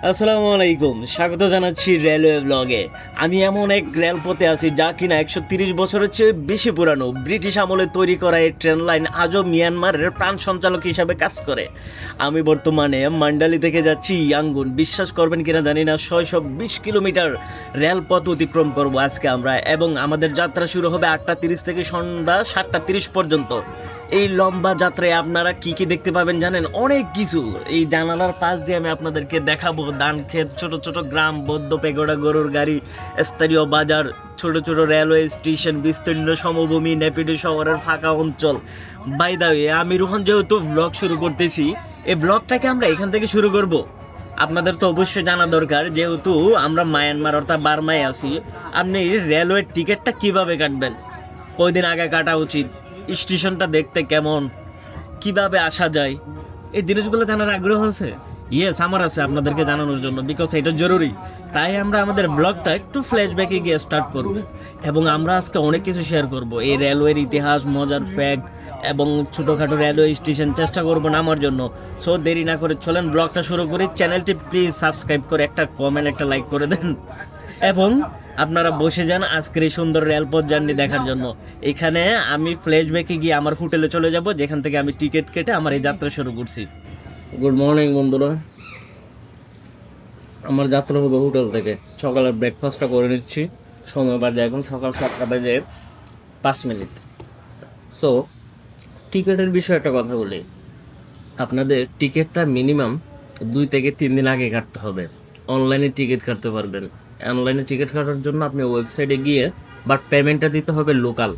আসসালামু আলাইকুম, স্বাগত জানাচ্ছি রেলওয়ে ব্লগে। আমি এমন এক রেলপথে আছি যা কিনা 130 বছরের চেয়ে বেশি পুরানো। ব্রিটিশ আমলে তৈরি করা এই ট্রেন লাইন আজও মিয়ানমারের প্রাণ সঞ্চালক হিসাবে কাজ করে। আমি বর্তমানে মান্ডালি থেকে যাচ্ছি ইয়াঙ্গুন। বিশ্বাস করবেন কিনা জানি না, 620 কিলোমিটার রেলপথ অতিক্রম করবো আজকে আমরা, এবং আমাদের যাত্রা শুরু হবে 8:30 থেকে সন্ধ্যা 7:30 পর্যন্ত। এই লম্বা যাত্রায় আপনারা কি কি দেখতে পাবেন জানেন? অনেক কিছু। এই জানালার পাশ দিয়ে আমি আপনাদেরকে দেখাবো ধান ক্ষেত, ছোট ছোট গ্রাম, বৌদ্ধ পেগোডা, গরুর গাড়ি, স্থানীয় বাজার, ছোট ছোট রেলওয়ে স্টেশন, বিস্তীর্ণ সমভূমি, নেপিডো শহরের ফাঁকা অঞ্চল। বাই দা ওয়ে, আমি রোহন যেহেতু ব্লগ শুরু করতেছি, এই ব্লগটাকে আমরা এখান থেকে শুরু করব। আপনাদের তো অবশ্যই জানা দরকার, যেহেতু আমরা মায়ানমার অর্থাৎ বার্মায় আছি, আপনি রেলওয়ের টিকিটটা কিভাবে কাটবেন, কয়দিন আগে কাটা উচিত, স্টেশনটা দেখতে কেমন, কিভাবে আসা যায়, এই জিনিসগুলো জানার আগ্রহ আছে? ইয়েস, আমার আছে আপনাদেরকে জানানোর জন্য, বিকজ এটা জরুরি। তাই আমরা আমাদের ব্লগটা একটু ফ্ল্যাশব্যাকে গিয়ে স্টার্ট করব, এবং আমরা আজকে অনেক কিছু শেয়ার করব। এই রেলওয়ের ইতিহাস, মজার ফ্যাক্ট এবং ছোটোখাটো রেলওয়ে স্টেশন চেষ্টা করবো নামার জন্য। সো দেরি না করে চলেন ব্লগটা শুরু করি। চ্যানেলটি প্লিজ সাবস্ক্রাইব করে একটা কমেন্ট, একটা লাইক করে দেন, এবং আপনারা বসে যান আজকের এই সুন্দর রেলপথ জার্নি দেখার জন্য। এখানে আমি ফ্ল্যাশব্যাকে গিয়ে আমার হোটেলে চলে যাব, যেখান থেকে আমি টিকিট কেটে আমার এই যাত্রা শুরু করছি। গুড মর্নিং বন্ধুরা, আমার যাত্রা হবে হোটেল থেকে। সকালের ব্রেকফাস্টটা করে নিচ্ছি। সময় বাজে এখন সকাল 7:05। সো টিকিটের বিষয়ে একটা কথা বলি, আপনাদের টিকিটটা মিনিমাম 2 থেকে 3 দিন আগে কাটতে হবে। অনলাইনে টিকিট কাটতে পারবেন। অনলাইনে টিকিট কাটার জন্য আপনি ওয়েবসাইটে গিয়ে, বাট পেমেন্টটা দিতে হবে লোকাল।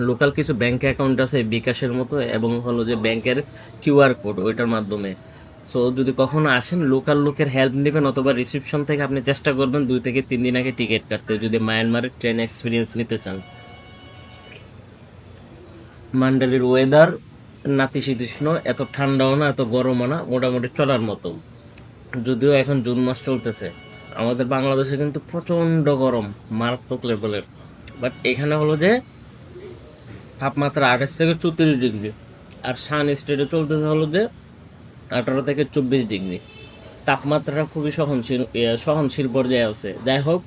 লোকাল কিছু ব্যাঙ্ক অ্যাকাউন্ট আছে বিকাশের মতো, এবং হলো যে ব্যাংকের কিউআর কোড, ওইটার মাধ্যমে। সো যদি কখনো আসেন, লোকাল লোকের হেল্প নেবেন, অথবা রিসিপশন থেকে আপনি চেষ্টা করবেন 2 থেকে 3 দিন আগে টিকিট কাটতে, যদি মায়ানমারের ট্রেন এক্সপিরিয়েন্স নিতে চান। মান্ডালির ওয়েদার নাতিশীতোষ্ণ, এত ঠান্ডাও না, এত গরমও না, মোটামুটি চলার মতো। যদিও এখন জুন মাস চলতেছে, আমাদের বাংলাদেশে কিন্তু প্রচণ্ড গরম, মারাত্মক লেভেলের। বাট এখানে হলো যে তাপমাত্রা 28 থেকে 34 ডিগ্রি, আর সান স্টেটে চলতেছে হলো যে 18 থেকে 24 ডিগ্রি। তাপমাত্রাটা খুবই সহনশীল পর্যায়ে আছে। যাই হোক,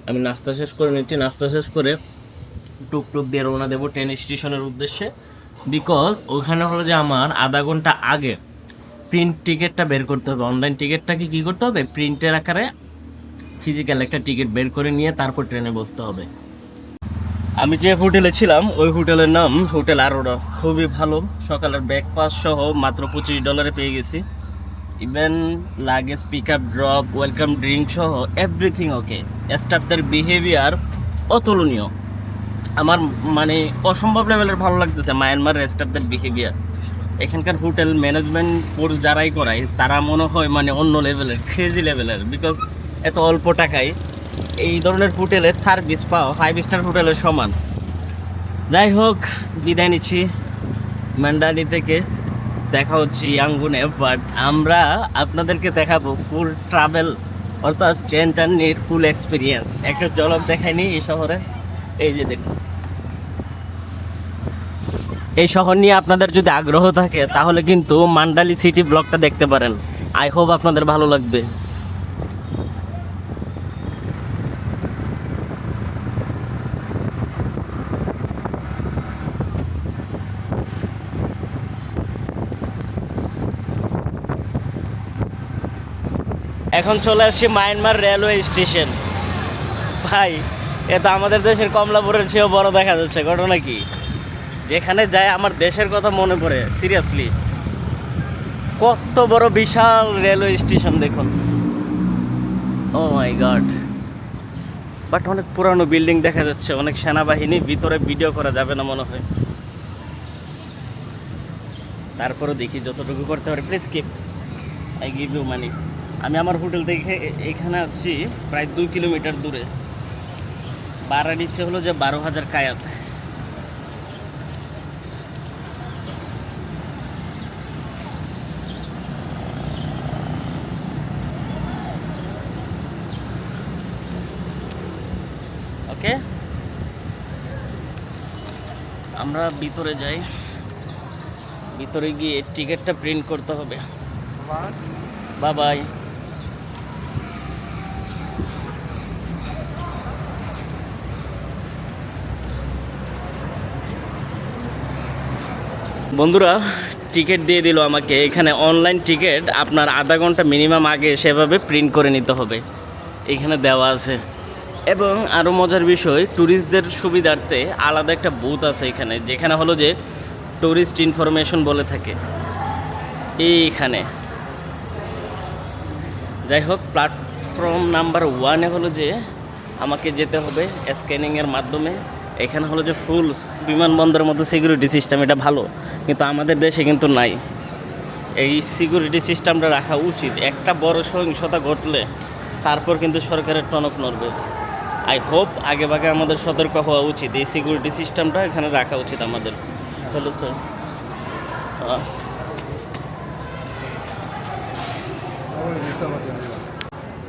আমি নাস্তা শেষ করে নিচ্ছি। নাস্তা শেষ করে টুকটুক দিয়ে রওনা দেবো ট্রেন স্টেশনের উদ্দেশ্যে, বিকজ ওখানে হলো যে আমার আধা ঘন্টা আগে প্রিন্ট টিকিটটা বের করতে হবে। অনলাইন টিকিটটাকে কী করতে হবে, প্রিন্টের আকারে ফিজিক্যাল একটা টিকিট বের করে নিয়ে তারপর ট্রেনে বসতে হবে। আমি যে হোটেলে ছিলাম ওই হোটেলের নাম হোটেল আরোরা, খুবই ভালো। সকালের ব্রেকফাস্ট সহ মাত্র $25 পেয়ে গেছি। Even luggage pick up, drop, welcome drink সহ এভরিথিং ওকে। স্টাফদের বিহেভিয়ার অতুলনীয়। আমার মানে অসম্ভব লেভেলের ভালো লাগতেছে মায়ানমারের স্টাফদের বিহেভিয়ার। এখানকার হোটেল ম্যানেজমেন্ট কোর্স যারাই করায় তারা মনে হয় মানে অন্য লেভেলের, ক্রেজি লেভেলের, বিকজ এত অল্প টাকায় এই ধরনের হোটেলে সার্ভিস পাও 5 স্টার হোটেলের সমান। যাই হোক, বিদায় নিচ্ছি মান্ডালি থেকে। দেখা হচ্ছে ইয়াঙ্গুনে, বাট আমরা আপনাদেরকে দেখাবো ফুল ট্রাভেল, অর্থাৎ ট্রেন জার্নির ফুল এক্সপিরিয়েন্স। একটা ঝলক দেখায়নি এই শহরে। এই যে দেখুন, এই শহর নিয়ে আপনাদের যদি আগ্রহ থাকে তাহলে কিন্তু মান্ডালি সিটি ব্লগটা দেখতে পারেন। আই হোপ আপনাদের ভালো লাগবে। এখন চলে আসছি মায়ানমার রেলওয়ে স্টেশন। ভাই, এ তো আমাদের দেশের কমলাপুরের চেয়েও বড় দেখা যাচ্ছে। ঘটনা কি, যেখানে যায় আমার দেশের কথা মনে পড়ে। সিরিয়াসলি, কত বড় বিশাল রেলওয়ে স্টেশন দেখুন। ও মাই গড। বাট অনেক পুরানো বিল্ডিং দেখা যাচ্ছে, অনেক সেনাবাহিনী, ভিতরে ভিডিও করা যাবে না মনে হয়। তারপরে দেখি যতটুকু করতে পারি। Please keep, I give you money. আমি আমার হোটেল থেকে এখানে আসছি প্রায় 2 কিলোমিটার দূরে। ভাড়া নিচ্ছে হলো যে 12,000 কায়াত। ওকে, আমরা ভিতরে যাই। ভিতরে গিয়ে টিকিটটা প্রিন্ট করতে হবে। Bye bye. বন্ধুরা টিকিট দিয়ে দিল আমাকে। এখানে অনলাইন টিকিট আপনার আধা ঘন্টা মিনিমাম আগে সেভাবে প্রিন্ট করে নিতে হবে, এখানে দেওয়া আছে। এবং আরও মজার বিষয়, ট্যুরিস্টদের সুবিধার্থে আলাদা একটা বুথ আছে এখানে, যেখানে হলো যে ট্যুরিস্ট ইনফরমেশন বলে থাকে এইখানে। যাই হোক, প্ল্যাটফর্ম নাম্বার 1-এ হলো যে আমাকে যেতে হবে স্ক্যানিংয়ের মাধ্যমে। এখানে হলো যে ফুল বিমানবন্দরের মতো সিকিউরিটি সিস্টেম, এটা ভালো, কিন্তু আমাদের দেশে কিন্তু নাই। এই সিকিউরিটি সিস্টেমটা রাখা উচিত। একটা বড় সহিংসতা ঘটলে তারপর কিন্তু সরকারের টনক নড়বে। আই হোপ আগে ভাগে আমাদের সতর্ক হওয়া উচিত, এই সিকিউরিটি সিস্টেমটা এখানে রাখা উচিত আমাদের। হ্যালো স্যার,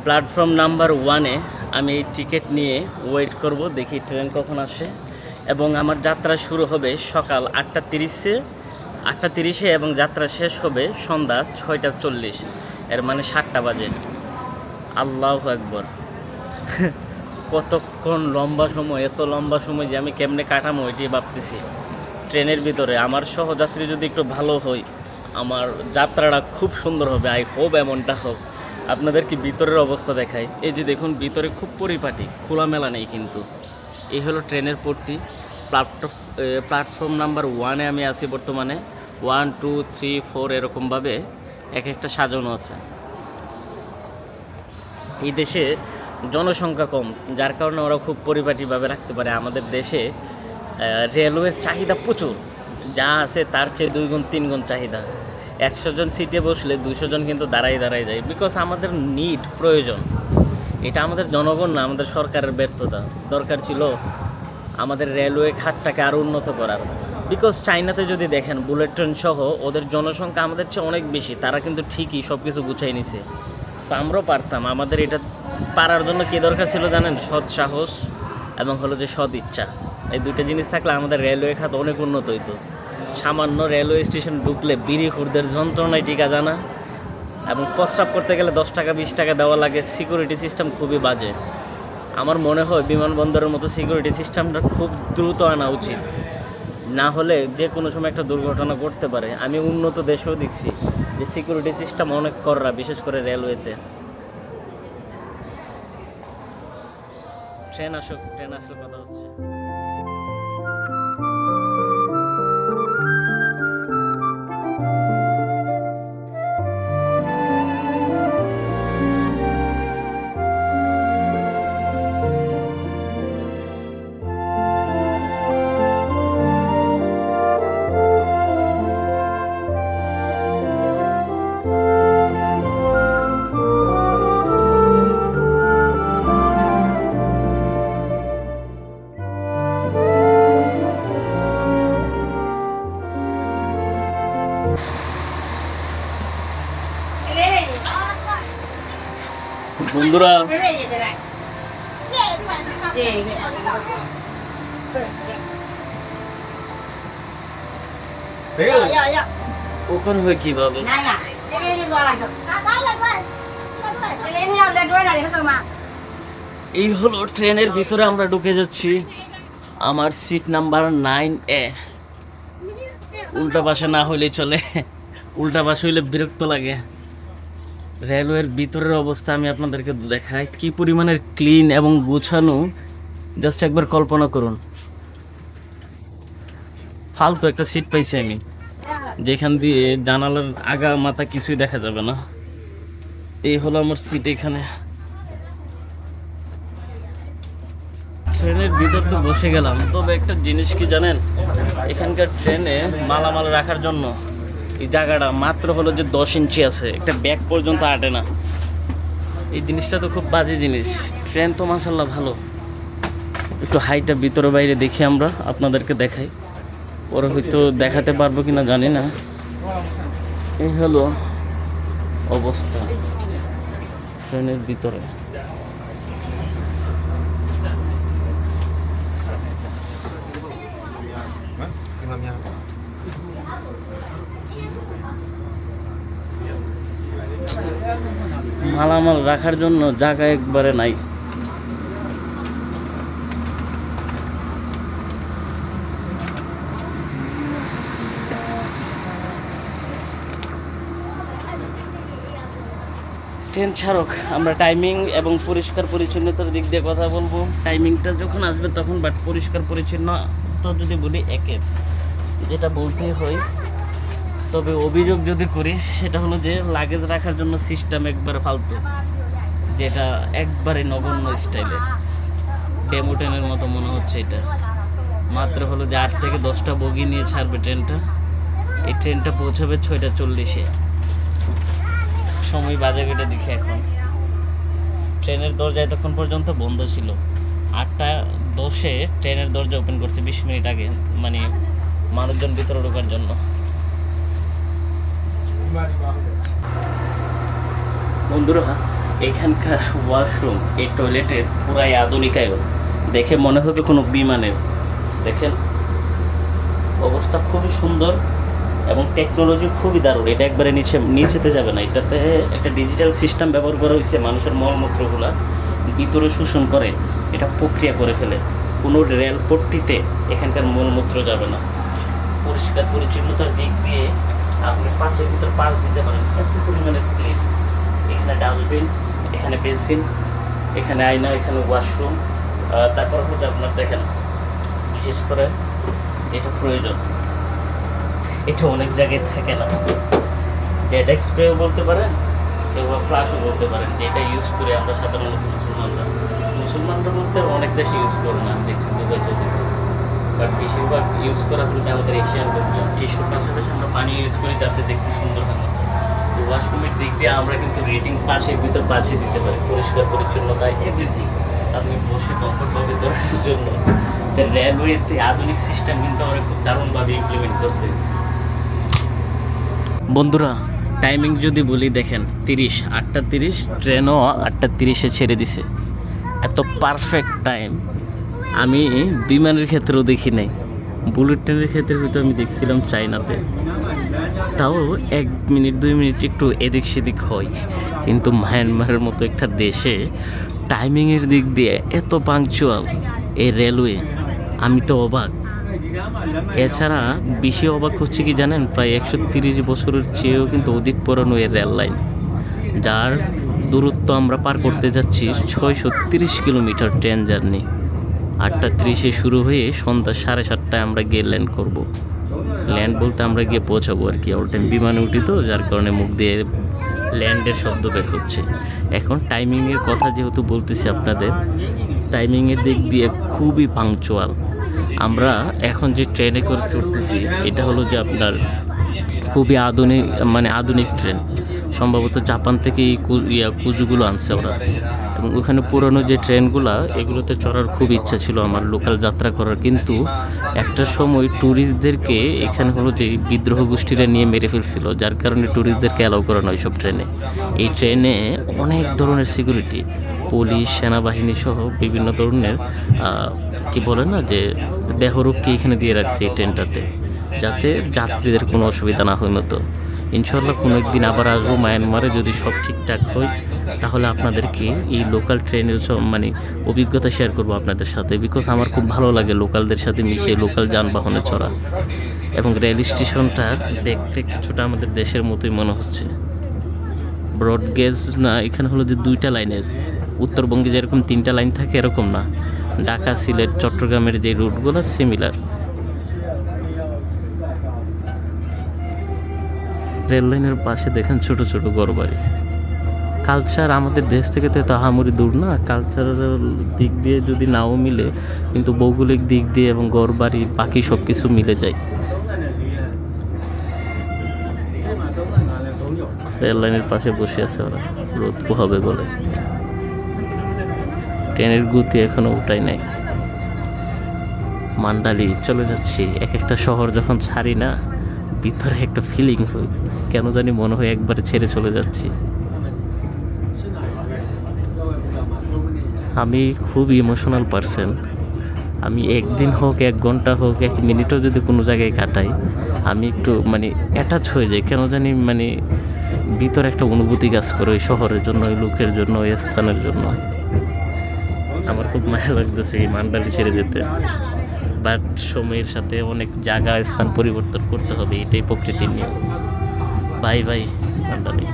প্ল্যাটফর্ম নাম্বার 1-এ আমি এই টিকিট নিয়ে ওয়েট করব, দেখি ট্রেন কখন আসে। এবং আমার যাত্রা শুরু হবে সকাল 8:30-এ এবং যাত্রা শেষ হবে সন্ধ্যা 6:40, এর মানে 7টা বাজে। আল্লাহু আকবার, কতক্ষণ লম্বা সময়, এত লম্বা সময় যে আমি কেমনে কাটামো এটি ভাবতেছি। ট্রেনের ভিতরে আমার সহযাত্রী যদি একটু ভালো হয়, আমার যাত্রাটা খুব সুন্দর হবে। আই হোপ এমনটা হোক। আপনাদেরকে ভিতরের অবস্থা দেখাই। এই যে দেখুন, ভিতরে খুব পরিপাটি, খোলামেলা নেই কিন্তু। এই হলো ট্রেনের পট্টি। প্ল্যাটফর্ম নাম্বার 1-এ আমি আছি বর্তমানে। 1, 2, 3, 4 এরকমভাবে এক একটা সাজানো আছে। এই দেশে জনসংখ্যা কম, যার কারণে ওরা খুব পরিপাটিভাবে রাখতে পারে। আমাদের দেশে রেলওয়ের চাহিদা প্রচুর, যা আছে তার চেয়ে 2 গুণ 3 গুণ চাহিদা। 100 জন সিটে বসলে 200 জন কিন্তু দাঁড়াই যায়, বিকজ আমাদের নিড, প্রয়োজন। এটা আমাদের জনগণ না, আমাদের সরকারের ব্যর্থতা। দরকার ছিল আমাদের রেলওয়ে খাতটাকে আরও উন্নত করার। বিকজ চায়নাতে যদি দেখেন, বুলেট ট্রেন সহ ওদের জনসংখ্যা আমাদের চেয়ে অনেক বেশি, তারা কিন্তু ঠিকই সব কিছু গুছাই নিছে। তো আমরাও পারতাম। আমাদের এটা পারার জন্য কী দরকার ছিল জানেন? সৎ সাহস এবং হলো যে সৎ ইচ্ছা। এই দুইটা জিনিস থাকলে আমাদের রেলওয়ে খাত অনেক উন্নত হইতো। সামান্য রেলওয়ে স্টেশন ঢুকলে বিড়িখুরদের যন্ত্রণায় টিকা জানা, এবং প্রস্রাব করতে গেলে 10 টাকা 20 টাকা দেওয়া লাগে। সিকিউরিটি সিস্টেম খুবই বাজে। আমার মনে হয় বিমানবন্দরের মতো সিকিউরিটি সিস্টেমটা খুব দ্রুত আনা উচিত, না হলে যে কোনো সময় একটা দুর্ঘটনা ঘটতে পারে। আমি উন্নত দেশেও দেখছি যে সিকিউরিটি সিস্টেম অনেক কররা, বিশেষ করে রেলওয়েতে। ট্রেন আসলে কথা হচ্ছে। বন্ধুরা ওখানে হয় কিভাবে? এই হলো ট্রেনের ভিতরে আমরা ঢুকে যাচ্ছি। আমার সিট নাম্বার 9A। উল্টা পাশে না হইলে চলে, উল্টা পাশে হইলে বিরক্ত লাগে। রেলওয়ের ভিতরের অবস্থা আমি আপনাদেরকে দেখাই, কি পরিমাণের ক্লিন এবং গুছানো, জাস্ট একবার কল্পনা করুন। ফালতু একটা সিট পাইছি আমি, যেখান দিয়ে জানালার আগা মাথা কিছুই দেখা যাবে না। এই হলো আমার সিট এখানে। ট্রেনের ভিতর তো বসে গেলাম, তবে একটা জিনিস কি জানেন, এখানকার ট্রেনে মালামাল রাখার জন্য এই জায়গাটা মাত্র হলো যে 10 ইঞ্চি আছে, একটা ব্যাগ পর্যন্ত আটে না। এই জিনিসটা তো খুব বাজে জিনিস। ট্রেন তো মাশাআল্লাহ ভালো। একটু হাইটা ভিতরে বাইরে দেখি, আমরা আপনাদেরকে দেখাই, পরে হয়তো দেখাতে পারবো কিনা জানি না। এই হলো অবস্থা ট্রেনের ভিতরে। মালামাল রাখার জন্য জায়গা একবারে নাই। ট্রেন ছাড়ক, আমরা টাইমিং এবং পরিষ্কার পরিচ্ছন্নতার দিক দিয়ে কথা বলবো। টাইমিংটা যখন আসবে তখন, বাট পরিষ্কার পরিচ্ছন্ন তো যদি বলি একের, যেটা বলতেই হয়। তবে অভিযোগ যদি করি সেটা হলো যে লাগেজ রাখার জন্য সিস্টেম একবারে ফালতু, যেটা একবারে নগণ্য স্টাইলে, ডেমো ট্রেনের মতো মনে হচ্ছে। এটা মাত্র হলো যে 8 থেকে 10টা বগি নিয়ে ছাড়বে ট্রেনটা। এই ট্রেনটা পৌঁছাবে 6:40-এ। সময় বাজে কেটে দেখি এখন। ট্রেনের দরজা এতক্ষণ পর্যন্ত বন্ধ ছিল। 8:10-এ ট্রেনের দরজা ওপেন করছে, 20 মিনিট আগে, মানে মানুষজন ভিতরে ঢোকার জন্য। বন্ধুরা, এখানকার ওয়াশরুম, এই টয়লেটের পুরাই আধুনিকায়ন, দেখে মনে হবে কোনো বিমানের। দেখেন অবস্থা খুবই সুন্দর এবং টেকনোলজি খুবই দারুণ। এটা একবারে নিচেতে যাবে না, এটাতে একটা ডিজিটাল সিস্টেম ব্যবহার করা হয়েছে। মানুষের মলমূত্রগুলা ভিতরে শোষণ করে, এটা প্রক্রিয়া করে ফেলে। কোনো রেলপট্টিতে এখানকার মলমূত্র যাবে না। পরিষ্কার পরিচ্ছন্নতার দিক দিয়ে আপনি 5-এর ভিতর 5 দিতে পারেন, এত পরিমাণে ক্লিন। এখানে ডাস্টবিন, এখানে বেসিন, এখানে আয়না, এখানে ওয়াশরুম। তারপর হচ্ছে আপনার দেখেন, বিশেষ করে যেটা প্রয়োজন, এটা অনেক জায়গায় থাকে না। যেটা স্প্রেও বলতে পারেন, কেউ ফ্লাশও বলতে পারেন, যেটা ইউজ করে আমরা সাধারণত মুসলমানরা বলতে অনেক দেশে ইউজ করে না, দেখছি দুবাই সৌদিতে। বাট বেশিরভাগ ইউজ করা বলতে আমাদের এশিয়ান লোকজন টিস্যুর পাশাপাশি আমরা পানি ইউজ করি, যাতে দেখতে সুন্দর হয় মতো। তো ওয়াশরুমের দিক দিয়ে আমরা কিন্তু রেটিং 5-এর ভিতর 5-ই দিতে পারি। পরিষ্কার পরিচ্ছন্নতা, এভরিথিং। আপনি বসে কমফোর্টভাবে ধরার জন্য রেলওয়েতে আধুনিক সিস্টেম কিন্তু আমরা খুব দারুণভাবে ইমপ্লিমেন্ট করছি। বন্ধুরা, টাইমিং যদি বলি দেখেন 8:30, ট্রেনও 8:30-এ ছেড়ে দিছে। এত পারফেক্ট টাইম আমি বিমানের ক্ষেত্রেও দেখি নাই। বুলেট ট্রেনের ক্ষেত্রে হয়তো আমি দেখছিলাম চায়নাতে, তাও 1 মিনিট 2 মিনিট একটু এদিক সেদিক হয়, কিন্তু মায়ানমারের মতো একটা দেশে টাইমিংয়ের দিক দিয়ে এত পাংচুয়াল এই রেলওয়ে, আমি তো অবাক। এছাড়া বেশি অবাক হচ্ছে কি জানেন, প্রায় 130 বছরের চেয়েও কিন্তু অধিক পুরানো এই রেল লাইন, যার দূরত্ব আমরা পার করতে যাচ্ছি 630 কিলোমিটার ট্রেন জার্নি। 8:30-এ শুরু হয়ে সন্ধ্যা 7:30টায় আমরা গিয়ে ল্যান্ড করবো। ল্যান্ড বলতে আমরা গিয়ে পৌঁছাবো আর কি। অল টাইম বিমানে উঠি তো, যার কারণে মুখ দিয়ে ল্যান্ডের শব্দ বের হচ্ছে। এখন টাইমিংয়ের কথা যেহেতু বলতেছি আপনাদের, টাইমিংয়ের দিক দিয়ে খুবই পাংচুয়াল। আমরা এখন যে ট্রেনে করে চড়তেছি, এটা হলো যে আপনার খুবই আধুনিক ট্রেন। সম্ভবত জাপান থেকে এই কুজুগুলো আনছে ওরা। এবং ওখানে পুরনো যে ট্রেনগুলো, এগুলোতে চড়ার খুব ইচ্ছা ছিল আমার, লোকাল যাত্রা করার। কিন্তু একটা সময় ট্যুরিস্টদেরকে এখানে হলো যে বিদ্রোহ গোষ্ঠীরা নিয়ে মেরে ফেলছিল, যার কারণে ট্যুরিস্টদেরকে অ্যালাউ করানো এইসব ট্রেনে। এই ট্রেনে অনেক ধরনের সিকিউরিটি, পুলিশ, সেনাবাহিনী সহ বিভিন্ন ধরনের কি বলে না যে দেহরক্ষী এখানে দিয়ে রাখছে এই ট্রেনটাতে, যাতে যাত্রীদের কোনো অসুবিধা না হয় মতো। ইনশাল্লাহ কোনো একদিন আবার আসবো মায়ানমারে, যদি সব ঠিকঠাক হয় তাহলে আপনাদেরকে এই লোকাল ট্রেনের অভিজ্ঞতা শেয়ার করবো আপনাদের সাথে। বিকজ আমার খুব ভালো লাগে লোকালদের সাথে মিশে লোকাল যানবাহনে চড়া। এবং রেল স্টেশনটা দেখতে কিছুটা আমাদের দেশের মতোই মনে হচ্ছে। ব্রডগেজ না, এখানে হলো যে 2টা লাইনের। উত্তরবঙ্গে যেরকম 3টা লাইন থাকে, এরকম না। ঢাকা, সিলেট, চট্টগ্রামের যে রুটগুলো সিমিলার। রেল লাইনের পাশে দেখেন ছোট ছোট ঘরবাড়ি। কালচার আমাদের দেশ থেকে তো এত আহামরি দূর না। কালচারাল দিক দিয়ে যদি নাও মিলে, কিন্তু ভৌগোলিক দিক দিয়ে এবং ঘরবাড়ি বাকি সব কিছু মিলে যায়। রেল লাইনের পাশে বসে আছে ওরা, রোদ পোহাবে বলে। ট্রেনের গতি এখনো উঠাই নাই। মান্ডালি চলে যাচ্ছি। এক একটা শহর যখন ছাড়ি না, ভিতরে একটা ফিলিং হয়, কেন জানি মনে হয় একবারে ছেড়ে চলে যাচ্ছি। আমি খুব ইমোশনাল পারসন। আমি একদিন হোক, 1 ঘন্টা হোক, 1 মিনিটও যদি কোনো জায়গায় কাটাই, আমি একটু অ্যাটাচ হয়ে যাই। কেন জানি ভিতরে একটা অনুভূতি কাজ করে ওই শহরের জন্য, ওই লোকের জন্য, ওই স্থানের জন্য। আমার খুব মায়া লাগতেছে এই মান্ডালি ছেড়ে যেতে। বাট সময়ের সাথে অনেক জায়গা স্থান পরিবর্তন করতে হবে, এটাই প্রকৃতির নিয়ম। বাই বাই মান্ডালি।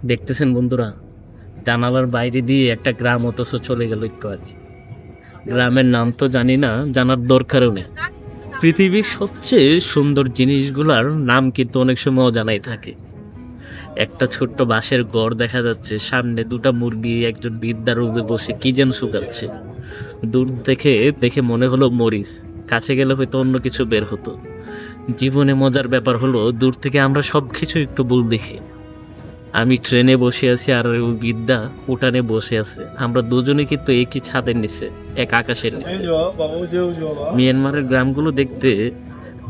দেখতেছেন বন্ধুরা, জানালার বাইরে দিয়ে একটা গ্রাম অথচ চলে গেল একটু আগে। গ্রামের নাম তো জানি না, জানার দরকারও নেই। পৃথিবীর সবচেয়ে সুন্দর জিনিসগুলোর নাম কিন্তু অনেক সময় অজানাই থাকে। একটা ছোট্ট বাঁশের ঘর দেখা যাচ্ছে, সামনে দুটা মুরগি, একজন বৃদ্ধা রুমে বসে কি যেন শুকাচ্ছে। দূর দেখে দেখে মনে হলো মরিচ, কাছে গেলে হয়তো অন্য কিছু বের হতো। জীবনে মজার ব্যাপার হলো দূর থেকে আমরা সব কিছু একটু ভুল দেখি। আমি ট্রেনে বসে আছি আর ওই বৃদ্ধা উঠানে বসে আছে, আমরা দুজনে কিন্তু একই ছাদের নিচে, এক আকাশের নিচে। মিয়ানমারের গ্রামগুলো দেখতে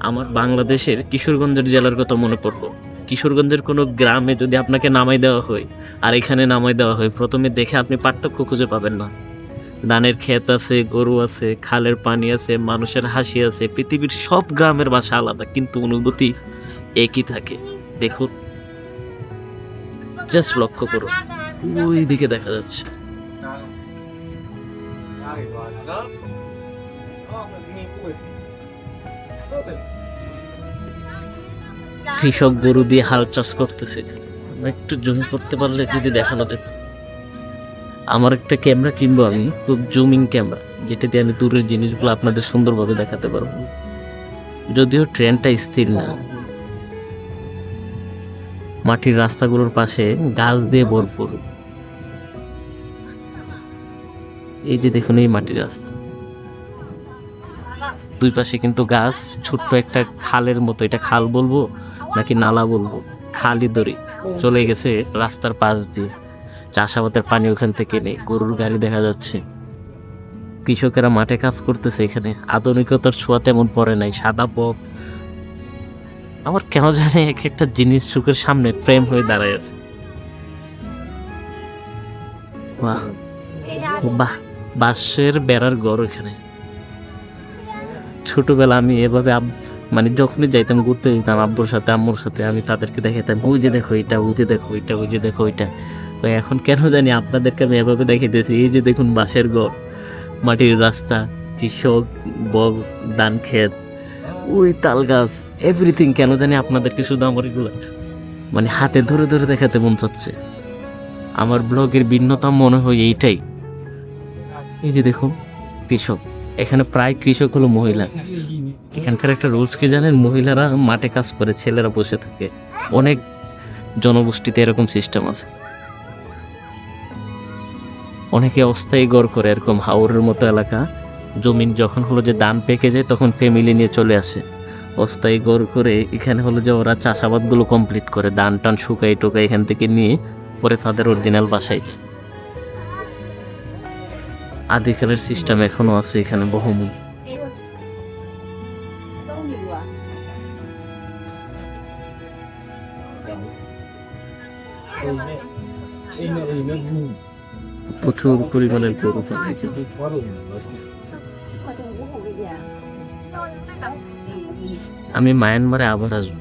আমার বাংলাদেশের কিশোরগঞ্জের জেলার কথা মনে পড়লো। কিশোরগঞ্জের কোনো গ্রামে যদি আপনাকে নামাই দেওয়া হয় আর এখানে নামাই দেওয়া হয়, প্রথমে দেখে আপনি পার্থক্য খুঁজে পাবেন না। ধানের ক্ষেত আছে, গরু আছে, খালের পানি আছে, মানুষের হাসি আছে। পৃথিবীর সব গ্রামের ভাষা আলাদা, কিন্তু অনুভূতি একই থাকে। দেখুন, জাস্ট লক্ষ্য করুন, ওই দিকে দেখা যাচ্ছে। কৃষক গরু দিয়ে হাল চাষ করতেছে। একটু জুম করতে পারলে যদি দেখানো যেত। আমার একটা ক্যামেরা কিনবো আমি, খুব জুমিং ক্যামেরা, যেটা দিয়ে আমি দূরের জিনিসগুলো আপনাদের সুন্দরভাবে দেখাতে পারবো। যদিও ট্রেনটা স্থির না। মাটির রাস্তাগুলোর পাশে গাছ দিয়ে ভরপুর। এই যে দেখুন, এই মাটির রাস্তা, দুই পাশে কিন্তু গাছ। ছোট্ট একটা খালের মতো, এটা খাল বলবো নাকি নালা বলবো, খালি দড়ি চলে গেছে রাস্তার পাশ দিয়ে। চাষাবাদের পানি ওখান থেকে নেই। গরুর গাড়ি দেখা যাচ্ছে। কৃষকেরা মাঠে কাজ করতেছে। এখানে আধুনিকতার ছোঁয়া তেমন পড়ে নাই। সাদা বক আমার কেন জানে এক একটা জিনিস চোখের সামনে ফ্রেম হয়ে দাঁড়ায় আছে। বাহ বাহ, বাঁশের বেড়ার ঘর এখানে। ছোটবেলা আমি এভাবে মানে যখনই যাইতাম ঘুরতে যেতাম আব্বুর সাথে আম্মুর সাথে, আমি তাদেরকে দেখাতাম, ওই যে দেখো এটা, ওই যে দেখো এটা, ওই যে দেখো ওইটা। তো এখন কেন জানি আপনাদেরকে আমি এভাবে দেখাইতেছি। এই যে দেখুন, বাঁশের ঘর, মাটির রাস্তা, কৃষক, বগ, ধান ক্ষেত, ওই তাল গাছ, এভরিথিং। কেন জানি আপনাদেরকে শুধু আমার এগুলো মানে হাতে ধরে ধরে দেখাতে মন চাচ্ছে। আমার ব্লগের ভিন্নতা মনে হয় এইটাই। এই যে দেখুন, কৃষক, এখানে প্রায় কৃষক হলো মহিলা। এখানকার একটা রুলস কি জানেন? মহিলারা মাঠে কাজ করে, ছেলেরা বসে থাকে। অনেক জনগোষ্ঠীতে এরকম সিস্টেম আছে। অনেকে অস্থায়ী ঘর করে, এরকম হাওরের মতো এলাকা। জমিন যখন হলো যে ধান পেকে যায়, তখন ফ্যামিলি নিয়ে চলে আসে, অস্থায়ী ঘর করে। এখানে হলো যে ওরা চাষাবাদগুলো কমপ্লিট করে, ধান টান শুকাই টোকাই এখান থেকে নিয়ে পরে তাদের অরিজিনাল বাসায় যায়। আদিকালের সিস্টেম এখনো আছে এখানে বহুমূল। প্রচুর পরিমাণের গরু পাওয়া যায়। আমি মায়ানমারে আবার আসবো।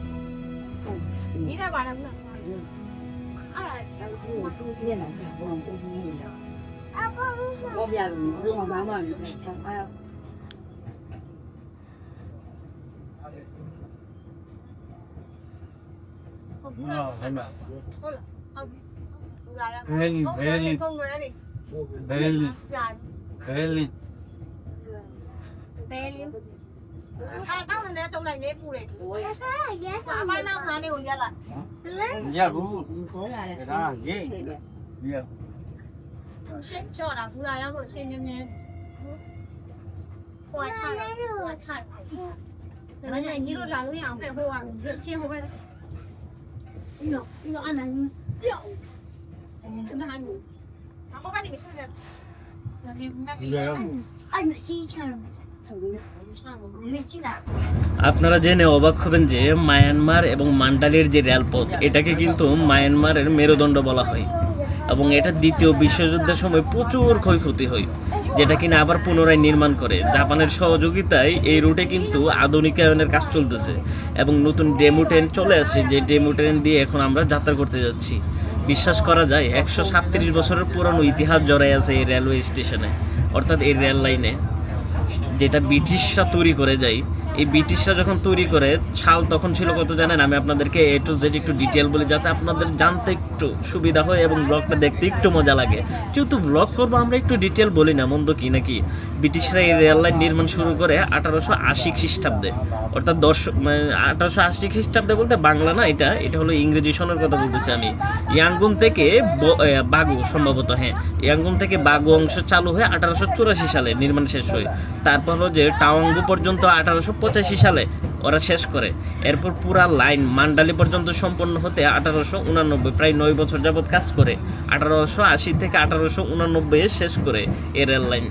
আপনারা জেনে অবাক হবেন যে মায়ানমার এবং মান্ডালির যে রেলপথ, এটাকে কিন্তু মায়ানমারের মেরুদণ্ড বলা হয়। এবং এটা দ্বিতীয় বিশ্বযুদ্ধের সময় প্রচুর ক্ষয়ক্ষতি হয়, যেটা কিনা আবার পুনরায় নির্মাণ করে। জাপানের সহযোগিতায় এই রুটে কিন্তু আধুনিকায়নের কাজ চলতেছে এবং নতুন ডেমো ট্রেন চলে আসছে, যে ডেমো ট্রেন দিয়ে এখন আমরা যাত্রা করতে যাচ্ছি। বিশ্বাস করা যায় 137 বছরের পুরানো ইতিহাস জড়াই আছে এই রেলওয়ে স্টেশনে, অর্থাৎ এই রেল লাইনে, যেটা ব্রিটিশরা তৈরি করে যায় এই ব্রিটিশরা যখন তৈরি করে সাল তখন ছিল কত জানেন? আমি আপনাদেরকে এ টু জেড একটু ডিটেল বলি যাতে আপনাদের জানতে একটু সুবিধা হয় এবং ব্লগটা দেখতে একটু মজা লাগে। যেহেতু ব্লগ করবো আমরা একটু ডিটেল বলি না, মন্দ কি নাকি। ব্রিটিশরা এই রেল লাইন নির্মাণ শুরু করে 1880 খ্রিস্টাব্দে, অর্থাৎ 1880 খ্রিস্টাব্দে বলতে বাংলা না, এটা হলো ইংরেজি সনের কথা বলতেছি আমি। ইয়াঙ্গুন থেকে বাগু সম্ভবত, হ্যাঁ ইয়াঙ্গুন থেকে বাগু অংশ চালু হয়ে 1884 সালে নির্মাণ শেষ হয়। তারপর হলো যে টাওয়াঙ্গু পর্যন্ত 1885 সালে ওরা শেষ করে। এরপর পুরা লাইন মান্ডালি পর্যন্ত সম্পন্ন হতে 1889, প্রায় 9 বছর যাবৎ কাজ করে। 1880 থেকে 1889 শেষ করে এই রেল লাইন।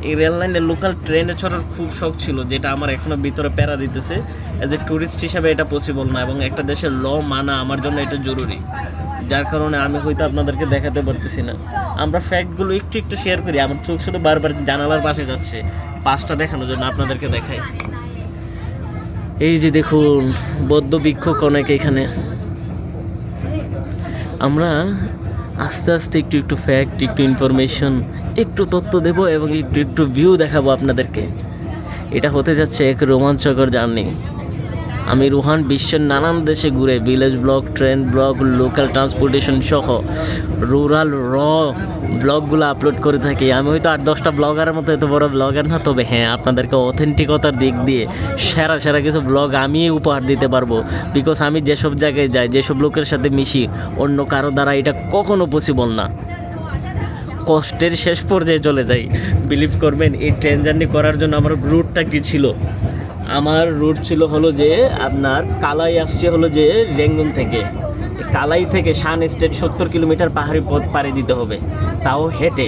এই রেল লাইনে লোকাল ট্রেনে চড়ার খুব শখ ছিল, যেটা আমার এখনো ভিতরে প্যারা দিতেছে। অ্যাজ এ ট্যুরিস্ট হিসাবে এটা পসিবল না, এবং একটা দেশের ল মানা আমার জন্য এটা জরুরি, যার কারণে আমি হয়তো আপনাদেরকে দেখাতে পারতেছি না। আমরা ফ্যাক্টগুলো একটু একটু শেয়ার করি। আমার চোখ শুধু বারবার জানালার পাশে যাচ্ছে, পাশটা দেখানোর জন্য আপনাদেরকে দেখাই। এই যে দেখুন বৌদ্ধ ভিক্ষুক অনেক এখানে। আমরা আস্তে আস্তে একটু একটু ফ্যাক্ট, একটু ইনফরমেশন, একটু তথ্য দেব এবং একটু একটু ভিউ দেখাবো আপনাদেরকে। এটা হতে যাচ্ছে এক রোমাঞ্চকর জার্নি। আমি রোহান বিশ্বের নানান দেশে ঘুরে village blog, train blog, local transportation সহ রুরাল ব্লগগুলো আপলোড করে থাকি। আমি হয়তো 8-10টা ব্লগারের মতো এত বড় ব্লগার না, তবে হ্যাঁ আপনাদেরকে অথেন্টিকতার দিক দিয়ে সেরা সেরা কিছু ব্লগ আমি উপহার দিতে পারবো। বিকজ আমি যেসব জায়গায় যাই, যেসব লোকের সাথে মিশি, অন্য কারো দ্বারা এটা কখনো পসিবল না। কষ্টের শেষ পর্যায়ে চলে যাই। বিলিভ করবেন এই ট্রেন জার্নি করার জন্য আমার রুটটা কী ছিল? আমার রুট ছিল হলো যে আপনার কালাই আসছে হলো যে রেঙ্গুন থেকে। কালাই থেকে শান স্টেট 70 কিলোমিটার পাহাড়ি পথ পাড়ি দিতে হবে, তাও হেঁটে।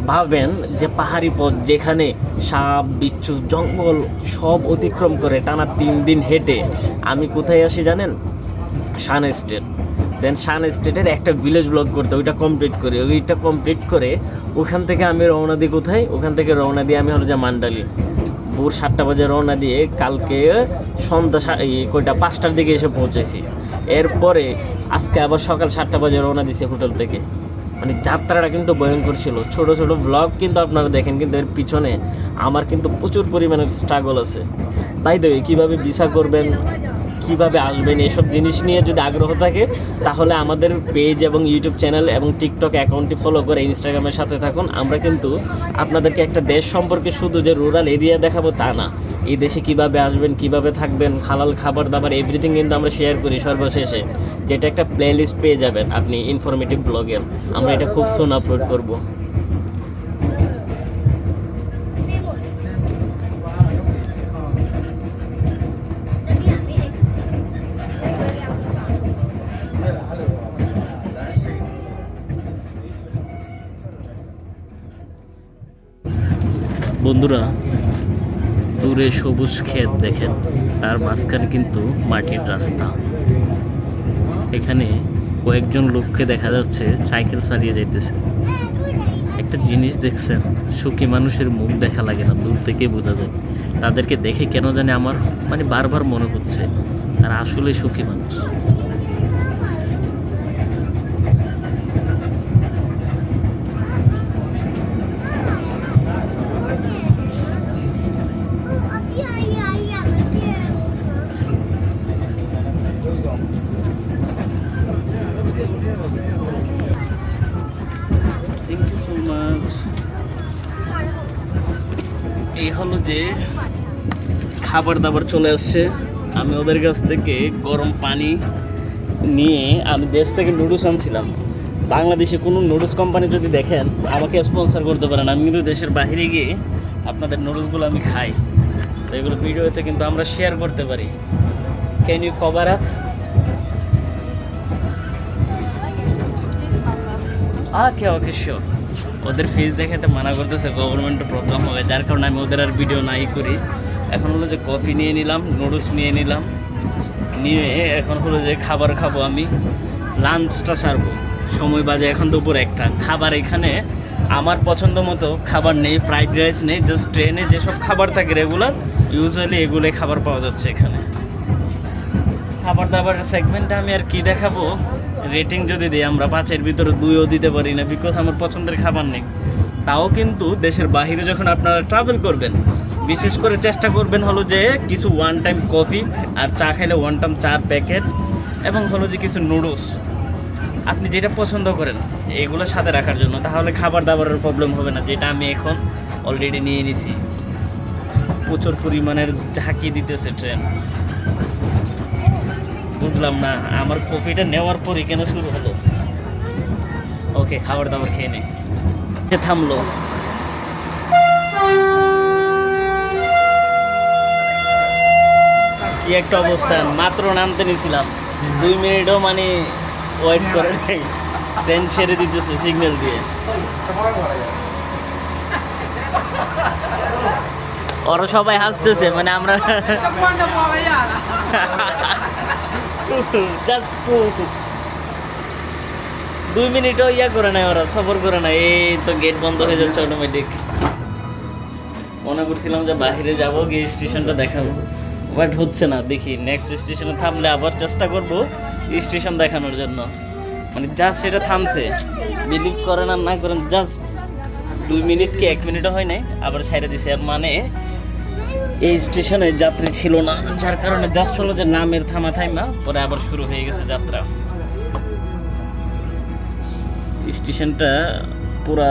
ভাবেন যে পাহাড়ি পথ যেখানে সাপ, বিচ্ছু, জঙ্গল সব অতিক্রম করে টানা 3 দিন হেঁটে আমি কোথায় আসি জানেন? শান স্টেট। দেন শান স্টেটের একটা ভিলেজ ব্লগ করতে, ওইটা কমপ্লিট করি। ওইটা কমপ্লিট করে ওখান থেকে আমি রওনা দিই কোথায়? ওখান থেকে রওনা দিয়ে আমি হলো যে মান্ডালি। ভোর 7টা বাজে রওনা দিয়ে কালকে সন্ধ্যা 5টার দিকে এসে পৌঁছেছি। এরপরে আজকে আবার সকাল 7টা বাজে রওনা দিয়েছি হোটেল থেকে। মানে যাত্রাটা কিন্তু ভয়ঙ্কর ছিল। ছোট ছোট ব্লগ কিন্তু আপনারা দেখেন, কিন্তু এর পিছনে আমার কিন্তু প্রচুর পরিমাণের স্ট্রাগল আছে। তাই দেবে কীভাবে ভিসা করবেন, কীভাবে আসবেন, এসব জিনিস নিয়ে যদি আগ্রহ থাকে তাহলে আমাদের পেজ এবং ইউটিউব চ্যানেল এবং টিকটক অ্যাকাউন্টটি ফলো করে ইনস্টাগ্রামের সাথে থাকুন। আমরা কিন্তু আপনাদেরকে একটা দেশ সম্পর্কে শুধু যে রুরাল এরিয়া দেখাবো তা না, এই দেশে কীভাবে আসবেন, কীভাবে থাকবেন, হালাল খাবার দাবার, এভরিথিং কিন্তু আমরা শেয়ার করি সর্বশেষে, যেটা একটা প্লে লিস্ট পেয়ে যাবেন আপনি ইনফরমেটিভ ব্লগের। আমরা এটা খুব সুন আপলোড করবো। বন্ধুরা, দূরে সবুজ ক্ষেত দেখেন, তার মাঝখানে কিন্তু মাটির রাস্তা। এখানে কয়েকজন লোককে দেখা যাচ্ছে সাইকেল চালিয়ে যাইতেছে। একটা জিনিস দেখছেন, সুখী মানুষের মুখ দেখা লাগে না, দূর থেকে বোঝা যায়। তাদেরকে দেখে কেন জানি আমার বারবার মনে হচ্ছে তারা আসলে সুখী মানুষ। এই হলো যে খাবার দাবার চলে আসছে। আমি ওদের কাছ থেকে গরম পানি নিয়ে, আমি দেশ থেকে নুডলস আনছিলাম। বাংলাদেশে কোনো নুডলস কোম্পানি যদি দেখেন আমাকে স্পন্সর করতে পারেন, আমি কিন্তু দেশের বাইরে গিয়ে আপনাদের নুডলসগুলো আমি খাই, তো এগুলো ভিডিওতে কিন্তু আমরা শেয়ার করতে পারি। Can you cover up? Okay sure. ওদের ফেস দেখাতে মানা করতেছে, গভর্নমেন্টের প্রবলেম হবে, যার কারণে আমি ওদের আর ভিডিও নাই করি। এখন হলো যে কফি নিয়ে নিলাম, নুডলস নিয়ে নিলাম, নিয়ে এখন হলো যে খাবার খাবো। আমি লাঞ্চটা সারবো, সময় বাজে এখন দুপুর 1টা। খাবার এখানে আমার পছন্দ মতো খাবার নেই, ফ্রাইড রাইস নেই, জাস্ট ট্রেনে যেসব খাবার থাকে রেগুলার ইউজুয়ালি এগুলোই খাবার পাওয়া যাচ্ছে এখানে। খাবার দাবারের সেগমেন্টে আমি আর কি দেখাবো, রেটিং যদি দিই আমরা 5-এর ভিতরে 2ও দিতে পারি না, বিকজ আমার পছন্দের খাবার নেই। তাও কিন্তু দেশের বাইরে যখন আপনারা ট্রাভেল করবেন, বিশেষ করে চেষ্টা করবেন হলো যে কিছু ওয়ান টাইম কফি আর চা খাইলে ওয়ান টাইম চার প্যাকেট এবং হলো যে কিছু নুডলস আপনি যেটা পছন্দ করেন এগুলো সাথে রাখার জন্য, তাহলে খাবার দাবারের প্রবলেম হবে না, যেটা আমি এখন অলরেডি নিয়ে নিছি। প্রচুর পরিমাণের ঝাঁকি দিতেছে ট্রেন, বুঝলাম না আমার কফিটা নেওয়ার পরই কেন শুরু হলো। ওকে, খাবার দাবার খেয়ে নেই, থামলো। কি একটা অবস্থা, মাত্র নামতে নিয়েছিলাম, 2 মিনিটও মানে ওয়েট করে নাই, ট্রেন ছেড়ে দিতেছে সিগন্যাল দিয়ে। ওরা সবাই হাসতেছে, মানে আমরা জাস্ট 2 মিনিটও ইয়া করে নাই, ওরা সফর করে নাই। এই তো গেট বন্ধ হয়ে যাচ্ছে অটোমেটিক। মনে করছিলাম যে বাহিরে যাবো, গিয়ে স্টেশনটা দেখাবো, বাট হচ্ছে না। দেখি নেক্সট স্টেশনে থামলে আবার চেষ্টা করবো স্টেশন দেখানোর জন্য। মানে জাস্ট এটা থামছে, বিলিভ করেন আর না করেন, জাস্ট 2 মিনিট কি 1 মিনিটও হয় নাই, আবার ছেড়ে দিছে। আর মানে এই স্টেশনে যাত্রী ছিল না, যার কারণে জাস্ট হলো যে নামের থামা, পরে আবার শুরু হয়ে গেছে যাত্রা। স্টেশনটা পুরা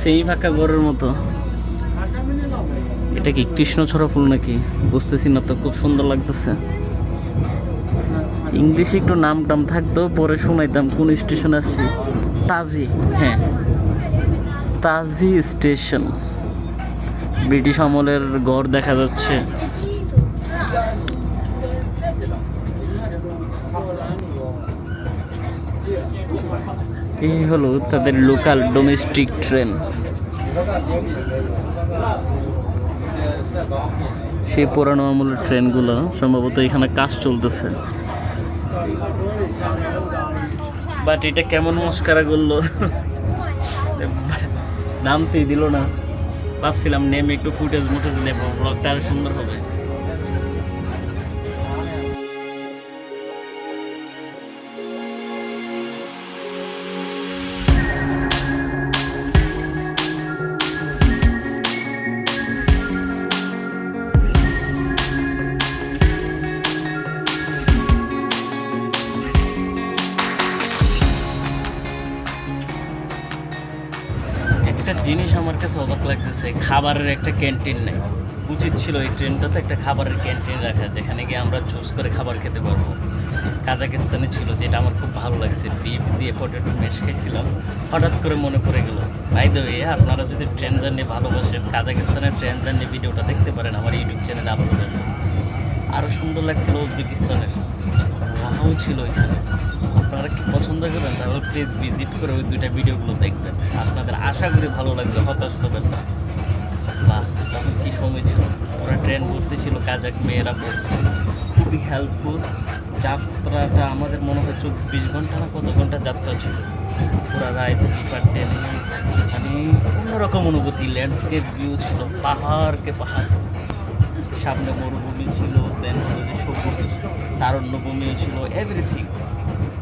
সেই ফাঁকা ঘরের মতো। এটা কি কৃষ্ণছড়া ফুল নাকি বুঝতেছি না তো, খুব সুন্দর লাগতেছে। ইংলিশে একটু নাম টাম থাকতো, পরে শোনাইতাম কোন স্টেশনে আসছি। তাজি, হ্যাঁ তাজি স্টেশন। ব্রিটিশ আমলের গড় দেখা যাচ্ছে। এই হলো তাদের লোকাল ডোমেস্টিক ট্রেন। সেই পুরানো আমলের ট্রেনগুলো সম্ভবত এখানে কাজ চলতেছে। বাট এটা কেমন মস্কারা করলো, নামতেই দিল না। ভাবছিলাম নেমে একটু ফুটেজ নেবো, ব্লগটা আরো সুন্দর হবে। একটা জিনিস আমার কাছে অবাক লাগতেছে, খাবারের একটা ক্যান্টিন নেই। উচিত ছিল এই ট্রেনটাতে একটা খাবারের ক্যান্টিন রাখা, যেখানে গিয়ে আমরা চুজ করে খাবার খেতে পারবো। কাজাকিস্তানে ছিল, যেটা আমার খুব ভালো লাগছে, বিফ দিয়ে পটেটো ম্যাশ খাইছিলাম। হঠাৎ করে মনে পড়ে গেল, বাই দ্য ওয়ে আপনারা যদি ট্রেন জার্নি ভালোবাসেন, কাজাকিস্তানের ট্রেন জার্নি ভিডিওটা দেখতে পারেন, আমার ইউটিউব চ্যানেলে আপলোড আছে। আরও সুন্দর লাগছিল উজবেকিস্তানের, ওয়াও ছিল এখানে। আপনারা কি পছন্দ করেন তাহলে প্লিজ ভিজিট করে ওই 2টা ভিডিওগুলো দেখবেন, আপনাদের আশা করি ভালো লাগবে, হতাশ হবেন না। বা তখন কী সময় ছিল, ওরা ট্রেন ভর্তি ছিল, কাজাক মেয়েরা খুবই হেল্পফুল। যাত্রাটা আমাদের মনে হয় 24 ঘন্টা না কত ঘন্টা যাত্রা ছিল, পুরা রাইড স্লিপার ট্রেনে। মানে অন্যরকম অনুভূতি, ল্যান্ডস্কেপ ভিউ ছিল, পাহাড়কে পাহাড়, সামনে মরুভূমি ছিল, দেন সবুজ তারণ্যভূমিও ছিল, এভরিথিং।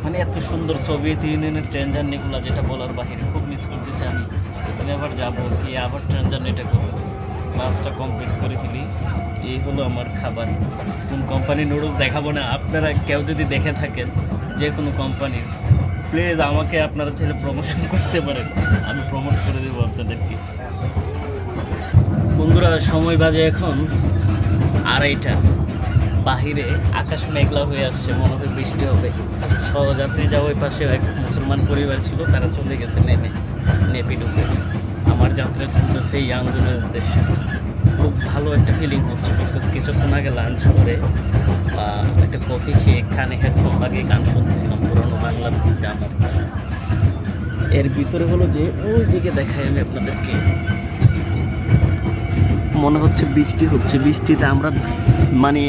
মানে এত সুন্দর সোভিয়েত ইউনিয়নের ট্রেন জার্নিগুলো, যেটা বলার বাহিরে, খুব মিস করতেছি আমি। আমি আবার যাবো, গিয়ে আবার ট্রেন জার্নিটা করবো, ক্লাসটা কমপ্লিট করে ফেলি। এই হলো আমার খাবার। কোন কোম্পানির নুডলস দেখাবো না, আপনারা কেউ যদি দেখে থাকেন যে কোনো কোম্পানির, প্লিজ আমাকে আপনারা ছেলে প্রমোশন করতে পারেন, আমি প্রমোট করে দেবো আপনাদেরকে। বন্ধুরা, সময় বাজে এখন 2:30। বাহিরে আকাশ মেঘলা হয়ে আসছে, মনে হয় বৃষ্টি হবে। সহযাত্রী যা ওই পাশে এক মুসলমান পরিবার ছিল, তারা চলে গেছে নেপিডুকে। আমার যাত্রা চলতেছে ইয়াঙ্গুনের উদ্দেশ্যে। খুব ভালো একটা ফিলিং হচ্ছে, বিকজ কিছুক্ষণ আগে লাঞ্চ করে একটা কফি খেয়ে কানে হেডফোন লাগিয়ে গান শুনতেছিলাম, পুরোনো বাংলার গান। এর ভিতরে হলো যে ওই দিকে দেখাই আমি আপনাদেরকে, মনে হচ্ছে বৃষ্টি হচ্ছে। বৃষ্টিতে আমরা মানে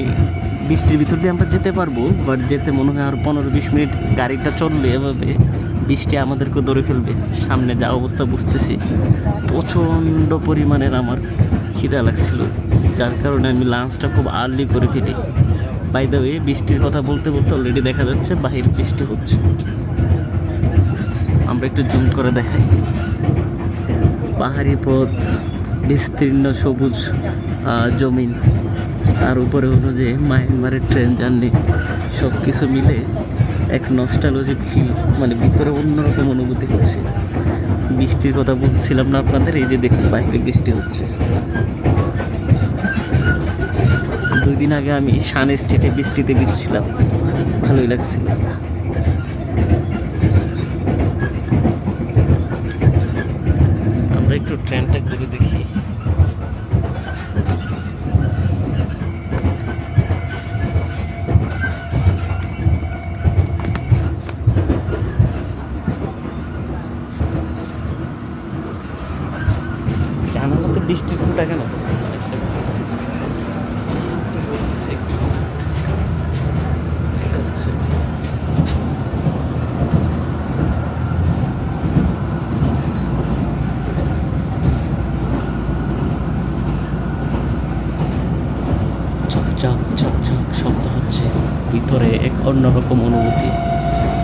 বৃষ্টির ভিতর দিয়ে আমরা যেতে পারবো, বাট যেতে মনে হয় আর 15-20 মিনিট গাড়িটা চললে এভাবে বৃষ্টি আমাদেরকে ধরে ফেলবে। সামনে যা অবস্থা বুঝতেছি, প্রচণ্ড পরিমাণের আমার খিদা লাগছিল, যার কারণে আমি লাঞ্চটা খুব আর্লি করে ফেলি। বাই দ্য ওয়ে, বৃষ্টির কথা বলতে বলতে অলরেডি দেখা যাচ্ছে বাহির বৃষ্টি হচ্ছে। আমরা একটু জুম করে দেখাই, পাহাড়ি পথ, বিস্তীর্ণ সবুজ জমিন, আর উপরে হলো যে মায়ানমারের ট্রেন জার্নি, সব কিছু মিলে এক নস্টালজিক ফিল, মানে ভিতরে অন্যরকম অনুভূতি হচ্ছে। বৃষ্টির কথা বলছিলাম না আপনাদের, এই যে দেখুন বাইরে বৃষ্টি হচ্ছে। 2 দিন আগে আমি শান স্টেটে বৃষ্টিতে ভিজছিলাম, ভালোই লাগছিল। আমরা একটু ট্রেনটা ঘুরে দেখি। জানালাতে বৃষ্টির ফোঁটা কেন ঝকঝক ঝকঝক শব্দ হচ্ছে, ভিতরে এক অন্যরকম অনুভূতি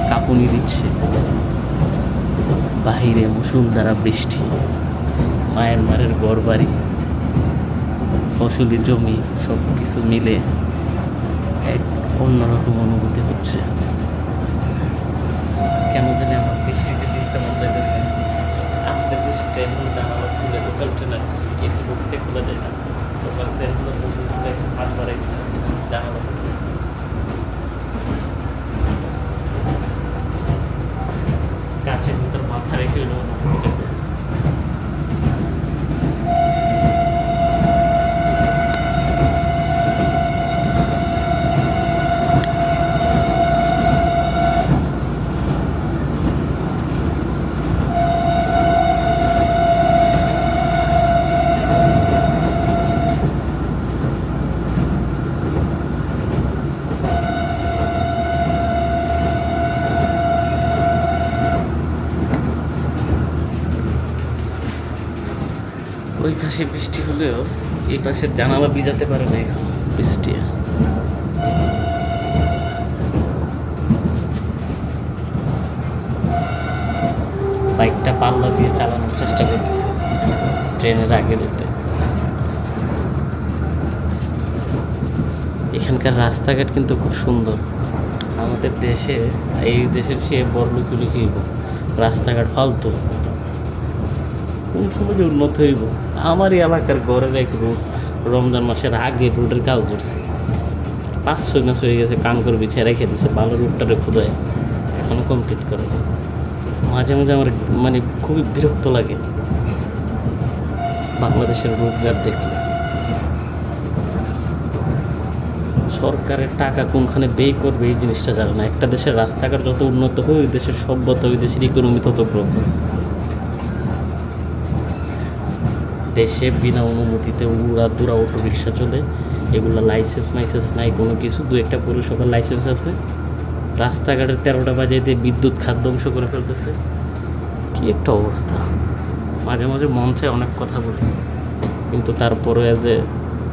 কাঁপুনি দিচ্ছে। বাহিরে মুষলধারা বৃষ্টি, মায়ানমারের ঘরবাড়ি, ফসলি জমি, সব কিছু মিলে এক অন্যরকম অনুভূতি হচ্ছে। কেন জানি আমার বৃষ্টিতে ভিজতে মন চাইতেছে। আমাদের দেশে ট্রেনগুলো জানালা খুলে, লোকাল ট্রেন আর এসি বুকতে খোলা যায় না। লোকাল ট্রেনগুলো হাত বাড়াই জানালা গাছের ভিতর মাথা রেখে অনুভূতি করবে। ওই পাশে বৃষ্টি হলেও এই পাশের জানালা ভিজাতে পারে না এখন বৃষ্টি। বাইকটা পাল্লা দিয়ে চালানোর চেষ্টা করতেছে ট্রেনের আগে যেতে। এখানকার রাস্তাঘাট কিন্তু খুব সুন্দর। আমাদের দেশে, এই দেশের সে বড় লুকি রাস্তাঘাট ফালতু, কোন সময় যে উন্নত হইব। আমার এই এলাকার ঘরের এক রোড রমজান মাসের আগে রোডের কাজ ধরছে, 5-6 মাস হয়ে গেছে, কাঙ্কর বিছিয়ে রেখে দিচ্ছে, ভালো রোডটারে খুদায় এখনো কমপ্লিট করে না। মাঝে মাঝে আমার মানে খুবই বিরক্ত লাগে বাংলাদেশের রোডঘাট দেখলে। সরকারের টাকা কোনখানে ব্যয় করবে এই জিনিসটা জানে না। একটা দেশের রাস্তাঘাট যত উন্নত হয়, ওই দেশের সভ্যতা, ওই দেশের ইকোনমি তত গ্রো করে। দেশে বিনা অনুমতিতে উড়া অটো রিক্সা চলে, এগুলো লাইসেন্স মাইসেন্স নাই কোনো কিছু। 2-1টা পৌরসভার লাইসেন্স আছে, রাস্তাঘাটের 13টা বাজাইতে বিদ্যুৎ খাত ধ্বংস করে ফেলতেছে। কি একটা অবস্থা। মাঝে মাঝে মন চায় অনেক কথা বলি, কিন্তু তারপরে অ্যাজ এ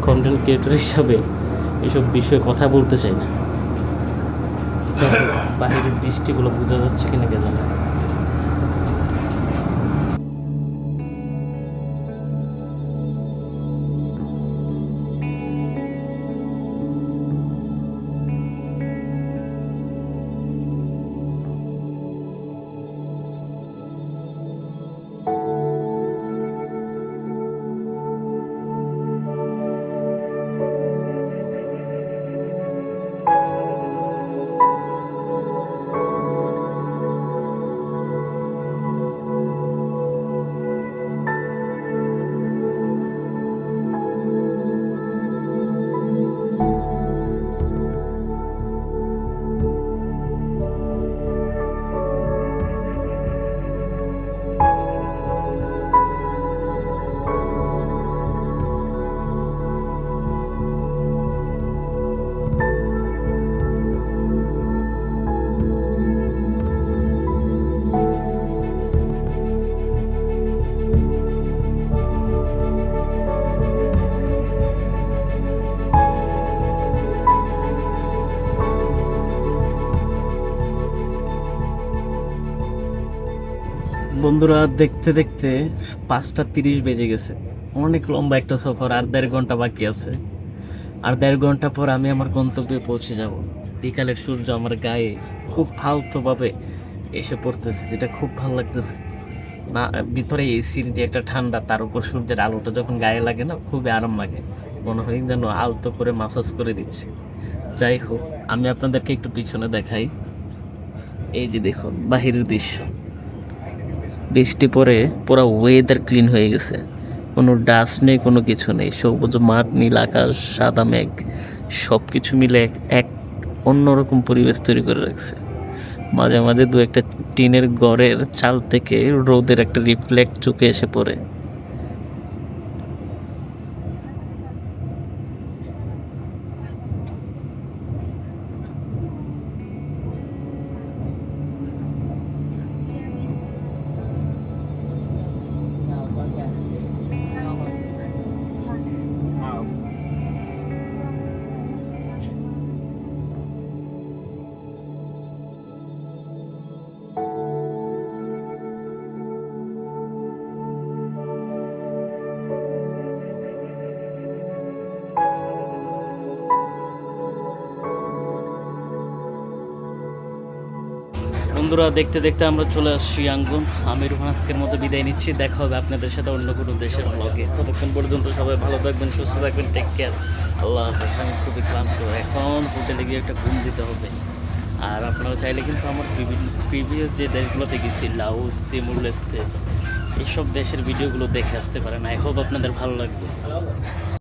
কন্টেন্ট ক্রিয়েটর হিসাবে এসব বিষয়ে কথা বলতে চাই না। বাহিরের বৃষ্টিগুলো বোঝা যাচ্ছে কিনা কে জানে। বন্ধুরা, দেখতে দেখতে 5টা 30 বেজে গেছে। অনেক লম্বা একটা সফর, আর 1.5 ঘন্টা বাকি আছে। আর 1.5 ঘন্টা পর আমি আমার গন্তব্যে পৌঁছে যাব। বিকালের সূর্য আমার গায়ে খুব আলতোভাবে এসে পড়তেছে, যেটা খুব ভালো লাগতেছে। না, ভিতরে এসির যে একটা ঠান্ডা, তার উপর সূর্যের আলোটা যখন গায়ে লাগে না, খুবই আরাম লাগে। মনে হয় যেন আলতো করে মাসাজ করে দিচ্ছে। যাই হোক, আমি আপনাদেরকে একটু পিছনে দেখাই। এই যে দেখুন বাহিরের দৃশ্য, বৃষ্টি পরে পুরো ওয়েদার ক্লিন হয়ে গেছে, কোনো ডাস্ট নেই, কোনো কিছু নেই, সবুজ মাঠ, নীল আকাশ, সাদা মেঘ, সব কিছু মিলে এক অন্যরকম পরিবেশ তৈরি করে রাখছে। মাঝে মাঝে দু একটা টিনের ঘরের চাল থেকে রোদের একটা রিফ্লেক্ট চোখে এসে পড়ে। বন্ধুরা, দেখতে দেখতে আমরা চলে আসছি ইয়াঙ্গুন। আমি রোহান আজকের মতো বিদায় নিচ্ছি। দেখা হবে আপনাদের সাথে অন্য কোনো দেশের ব্লগে। ততক্ষণ পর্যন্ত সবাই ভালো থাকবেন, সুস্থ থাকবেন, টেক কেয়ার। আল্লাহ হাফেজ। আমি খুবই ক্লান্ত, এখন হোটেলে গিয়ে একটা ঘুম দিতে হবে। আর আপনারা চাইলে কিন্তু আমার প্রিভিয়াস যে দেশগুলোতে গেছি, লাওস, তিমুর লেস্তে, এইসব দেশের ভিডিওগুলো দেখে আসতে পারেন। আই হোপ আপনাদের ভালো লাগবে।